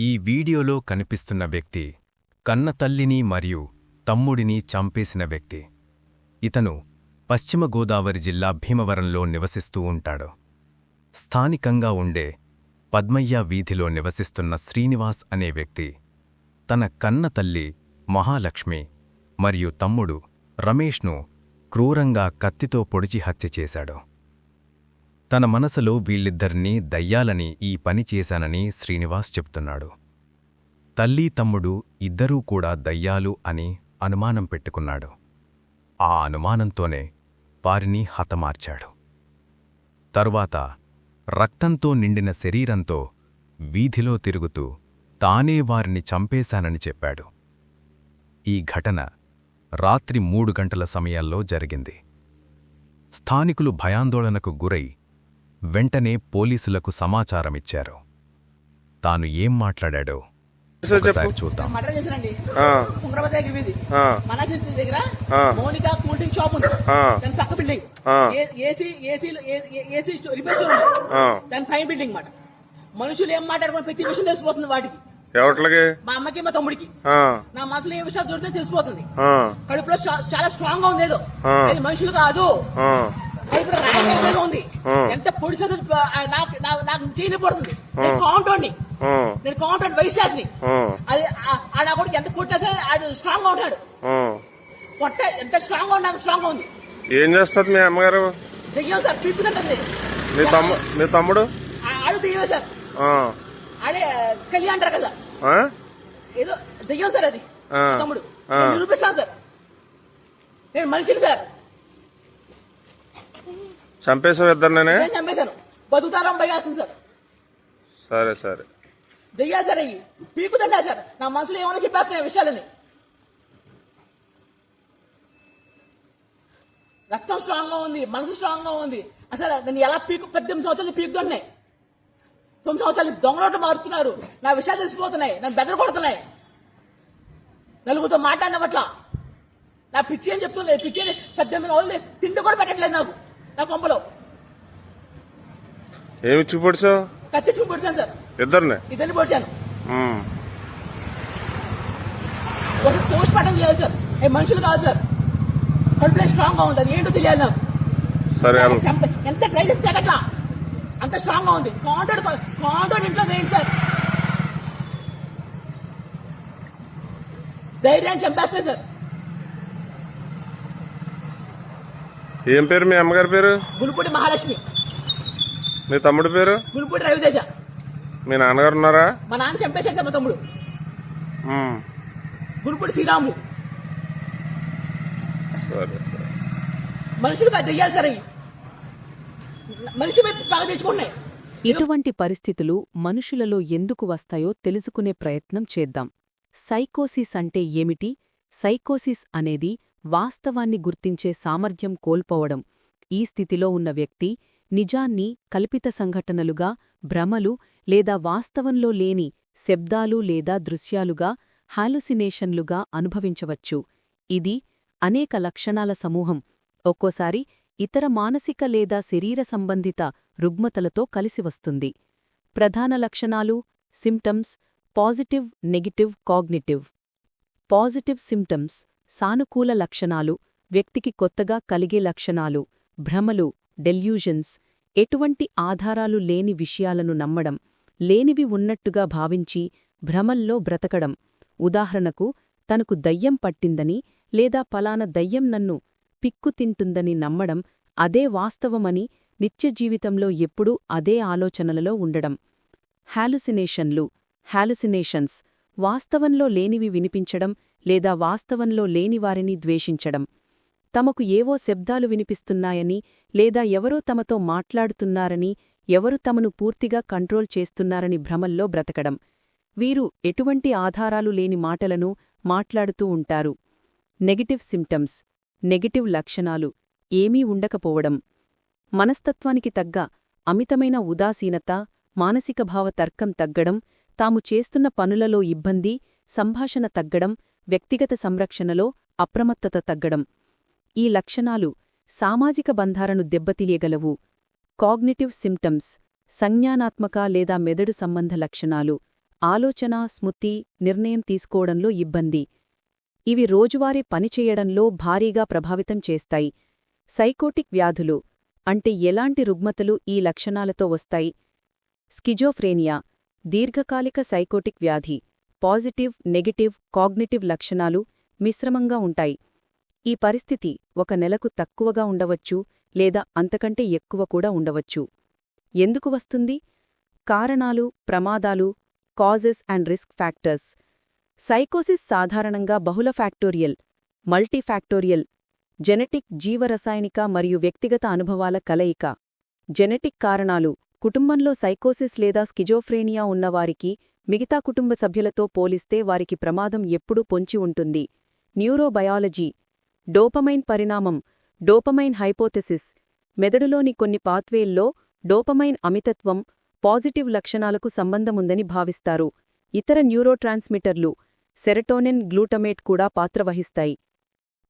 ఈ వీడియోలో కనిపిస్తున్న వ్యక్తి కన్నతల్లిని మరియు తమ్ముడిని చంపేసిన వ్యక్తి. ఇతను పశ్చిమ గోదావరి జిల్లా భీమవరంలో నివసిస్తూ ఉంటాడు. స్థానికంగా ఉండే పద్మయ్య వీధిలో నివసిస్తున్న శ్రీనివాస్ అనే వ్యక్తి తన కన్నతల్లి మహాలక్ష్మి మరియు తమ్ముడు రమేష్ను క్రూరంగా కత్తితో పొడిచి హత్య చేశాడు. తన మనసులో వీళ్ళిద్దరినీ దయ్యాలని ఈ పని చేశానని శ్రీనివాస్ చెప్తున్నాడు. తల్లీ తమ్ముడు ఇద్దరూ కూడా దయ్యాలు అని అనుమానం పెట్టుకున్నాడు. ఆ అనుమానంతోనే వారిని హతమార్చాడు. తరువాత రక్తంతో నిండిన శరీరంతో వీధిలో తిరుగుతూ తానే వారిని చంపేశానని చెప్పాడు. ఈ ఘటన రాత్రి 3 గంటల సమయాల్లో జరిగింది. స్థానికులు భయాందోళనకు గురై వెంటనే పోలీసులకు సమాచారమిచ్చారు. తాను ఏం మాట్లాడాడో ఒకసారి చూద్దాం. మనుషులు ఏం మాట్లాడుకుని ప్రతి విషయం తెలిసిపోతుంది వాటికి. మా అమ్మకి మా తమ్ముడికి నా మనసులో ఏ విషయాలు దొరికితే తెలిసిపోతుంది. కడుపులో చాలా స్ట్రాంగ్ గా ఉంది, ఏదో అది మనుషులు కాదు, కడుపులో ఉంది. ఎంత పొడి నాకు చేయలేకపోతుంది. నేను కౌంటర్ వైశాస్ని, అది ఆడ కూడా ఎంత కొట్టినా సరే ఆడు స్ట్రాంగ్ గా ఉంటాడు. పొట్ట ఎంత స్ట్రాంగ్ గా నాకు స్ట్రాంగ్ గా ఉంది. ఏం చేస్తుంది మీ అమ్మగారు? దెయ్యం సార్, పీక్కుతుంటుంది. మీ తమ్ముడు ఆడు దెయ్యమే సార్. ఆడే కళ్యాణ్ అంటారు కదా, ఏదో దెయ్యం సార్ అది. తమ్ముడు నిరూపిస్తాను సార్, నేను మనిషిని సార్. చంపేశావు ఇద్దరినే? చంపేశాను. బతుకుతారం భయస్తుంది సార్. సరే సరే, దెయ్యా సార్ అయ్యి పీకుతుంటా సార్. నా మనసులో ఏమైనా చెప్పేస్తున్నాయి విషయాలని. రక్తం స్ట్రాంగ్ గా ఉంది, మనసు స్ట్రాంగ్ గా ఉంది. అసలు నేను ఎలా 18 సంవత్సరాలు పీకుతున్నాయి. 9 సంవత్సరాలు దొంగలోటు మారుతున్నారు. నా విషయాలు తెలిసిపోతున్నాయి, నన్ను బెదర కొడుతున్నాయి. నలుగురితో మాట్లాడిన పట్ల నా పిచ్చి అని చెప్తున్నాయి. పిచ్చి 18 రోజులు తిండి కూడా పెట్టట్లేదు నాకు. నా కొంపలో ఏమి చూపొడిచావు? కత్తి చూపొడిచాను సార్. ఇద్దరిని పొడిచాను. ఒక పోస్ట్ మార్టం చేయాలి సార్. మనుషులు కాదు సార్, కడుపులో స్ట్రాంగ్ గా ఉంది. అది ఏంటో తెలియాలి నాకు. ఎంత ట్రై చేస్తే అట్లా అంత స్ట్రాంగ్ గా ఉంది. కాంటౌండ్ ఇంట్లో ఏంటి సార్, ధైర్యాన్ని చంపేస్తాయి సార్. ఏం పేరు మీ అమ్మగారి పేరు? గులుపూడి మహాలక్ష్మి. మీ తమ్ముడి పేరు? గులుపూడి రవితేజ. మీ నాన్నగారు ఉన్నారా? మా నాన్న చంపేశాడు సార్. మా తమ్ముడు గులుపూడి శ్రీరాములు. మనుషులుగా దెయ్యాలి సార్. మనిషి మీద బాగా తెచ్చుకున్నాయి. ఇటువంటి పరిస్థితులు మనుషులలో ఎందుకు వస్తాయో తెలుసుకునే ప్రయత్నం చేద్దాం. సైకోసిస్ అంటే ఏమిటి? సైకోసిస్ అనేది వాస్తవాన్ని గుర్తించే సామర్థ్యం కోల్పోవడం. ఈ స్థితిలో ఉన్న వ్యక్తి నిజాన్ని కల్పిత సంఘటనలుగా, భ్రమలు లేదా వాస్తవంలో లేని శబ్దాలు లేదా దృశ్యాలుగా, హాలుసినేషన్లుగా అనుభవించవచ్చు. ఇది అనేక లక్షణాల సమూహం, ఒక్కోసారి ఇతర మానసిక లేదా శరీర సంబంధిత రుగ్మతలతో కలిసి వస్తుంది. ప్రధాన లక్షణాలు: symptoms positive, negative, cognitive. Positive symptoms సానుకూల లక్షణాలు, వ్యక్తికి కొత్తగా కలిగే లక్షణాలు, భ్రమలు, డెల్యూజన్స్, ఎటువంటి ఆధారాలు లేని విషయాలను నమ్మడం, లేనివి ఉన్నట్టుగా భావించి భ్రమల్లో బ్రతకడం. ఉదాహరణకు, తనకు దయ్యం పట్టిందని లేదా పలాన దయ్యం నన్ను పిక్కుతింటుందని నమ్మడం, అదే వాస్తవమని నిత్యజీవితంలో ఎప్పుడూ అదే ఆలోచనలలో ఉండడం. హాలుసినేషన్స్ వాస్తవంలో లేనివి వినిపించడం లేదా వాస్తవంలో లేనివారిని ద్వేషించడం. తమకు ఏవో శబ్దాలు వినిపిస్తున్నాయని లేదా ఎవరో తమతో మాట్లాడుతున్నారని, ఎవరు తమను పూర్తిగా కంట్రోల్ చేస్తున్నారని భ్రమల్లో బ్రతకడం. వీరు ఎటువంటి ఆధారాలు లేని మాటలను మాట్లాడుతూ ఉంటారు. నెగటివ్ సిమ్టమ్స్ నెగటివ్ లక్షణాలు ఏమీ ఉండకపోవడం. మనస్తత్వానికి తగ్గ అమితమైన ఉదాసీనత, మానసిక భావ తర్కం తగ్గడం, తాము చేస్తున్న పనులలో ఇబ్బంది, సంభాషణ తగ్గడం, వ్యక్తిగత సంరక్షణలో అప్రమత్తత తగ్గడం. ఈ లక్షణాలు సామాజిక బంధాలను దెబ్బతీయగలవు. కాగ్నిటివ్ సిమ్టమ్స్ సంజ్ఞానాత్మక లేదా మెదడు సంబంధ లక్షణాలు, ఆలోచన, స్మృతి, నిర్ణయం తీసుకోవడంలో ఇబ్బంది. ఇవి రోజువారీ పనిచేయడంలో భారీగా ప్రభావితం చేస్తాయి. సైకోటిక్ వ్యాధులు అంటే ఎలాంటి రుగ్మతలు ఈ లక్షణాలతో వస్తాయి? స్కిజోఫ్రేనియా దీర్ఘకాలిక సైకోటిక్ వ్యాధి. పాజిటివ్, నెగటివ్, కాగ్నిటివ్ లక్షణాలు మిశ్రమంగా ఉంటాయి. ఈ పరిస్థితి 1 నెలకు తక్కువగా ఉండవచ్చు లేదా అంతకంటే ఎక్కువ కూడా ఉండవచ్చు. ఎందుకు వస్తుంది? కారణాలు, ప్రమాదాలు, కాజెస్ అండ్ రిస్క్ ఫ్యాక్టర్స్. సైకోసిస్ సాధారణంగా బహుళ ఫ్యాక్టోరియల్, మల్టీఫ్యాక్టోరియల్, జెనెటిక్, జీవరసాయనిక మరియు వ్యక్తిగత అనుభవాల కలయిక. జెనెటిక్ కారణాలు: కుటుంబంలో సైకోసిస్ లేదా స్కిజోఫ్రేనియా ఉన్నవారికి మిగతా కుటుంబ సభ్యులతో పోలిస్తే వారికి ప్రమాదం ఎప్పుడూ పొంచి ఉంటుంది. న్యూరోబయాలజీ: డోపమైన్ పరిణామం, డోపమైన్ హైపోథెసిస్. మెదడులోని కొన్ని పాత్వేల్లో డోపమైన్ అమితత్వం, పాజిటివ్ లక్షణాలకు సంబంధముందని భావిస్తారు. ఇతర న్యూరోట్రాన్స్మిటర్లు, సెరటోనిన్, గ్లూటమేట్ కూడా పాత్ర వహిస్తాయి.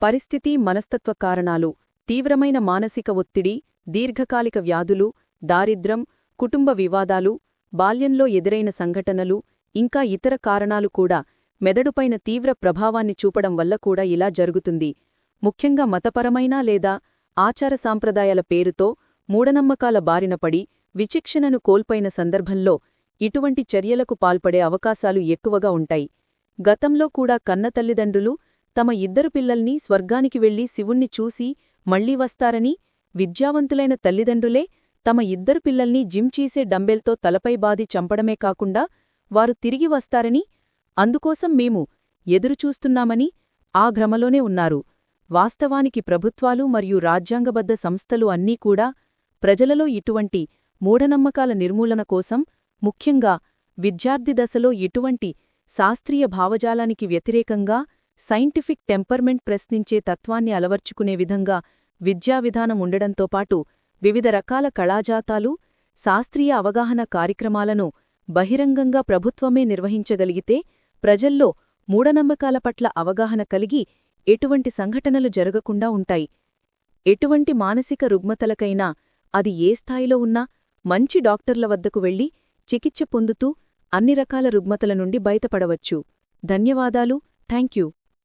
పరిస్థితి, మనస్తత్వ కారణాలు: తీవ్రమైన మానసిక ఒత్తిడి, దీర్ఘకాలిక వ్యాధులు, దారిద్ర్యం, కుటుంబ వివాదాలు, బాల్యంలో ఎదురైన సంఘటనలు, ఇంకా ఇతర కారణాలు కూడా మెదడుపైన తీవ్ర ప్రభావాన్ని చూపడం వల్ల కూడా ఇలా జరుగుతుంది. ముఖ్యంగా మతపరమైన లేదా ఆచార సాంప్రదాయాల పేరుతో మూఢనమ్మకాల బారినపడి విచక్షణను కోల్పోయిన సందర్భంలో ఇటువంటి చర్యలకు పాల్పడే అవకాశాలు ఎక్కువగా ఉంటాయి. గతంలో కూడా కన్న తల్లిదండ్రులు తమ 2 పిల్లల్ని స్వర్గానికి వెళ్లి శివుణ్ణి చూసి మళ్లీ వస్తారని, విద్యావంతులైన తల్లిదండ్రులే తమ 2 పిల్లల్ని జిమ్ చేసే డంబెల్తో తలపై బాది చంపడమే కాకుండా వారు తిరిగి వస్తారని, అందుకోసం మేము ఎదురుచూస్తున్నామని ఆ భ్రమలోనే ఉన్నారు. వాస్తవానికి ప్రభుత్వాలు మరియు రాజ్యాంగబద్ధ సంస్థలు అన్నీ కూడా ప్రజలలో ఇటువంటి మూఢనమ్మకాల నిర్మూలన కోసం, ముఖ్యంగా విద్యార్థి దశలో ఇటువంటి శాస్త్రీయ భావజాలానికి వ్యతిరేకంగా సైంటిఫిక్ టెంపర్మెంట్ ప్రశ్నించే తత్వాన్ని అలవర్చుకునే విధంగా విద్యా విధానం ఉండడంతో పాటు వివిధ రకాల కళాజాతాలు, శాస్త్రీయ అవగాహన కార్యక్రమాలను బహిరంగంగా ప్రభుత్వమే నిర్వహించగలిగితే ప్రజల్లో మూఢనమ్మకాల పట్ల అవగాహన కలిగి ఎటువంటి సంఘటనలు జరగకుండా ఉంటాయి. ఎటువంటి మానసిక రుగ్మతలకైనా అది ఏ స్థాయిలో ఉన్నా మంచి డాక్టర్ల వద్దకు వెళ్లి చికిత్స పొందుతూ అన్ని రకాల రుగ్మతల నుండి బయటపడవచ్చు. ధన్యవాదాలు. థ్యాంక్యూ.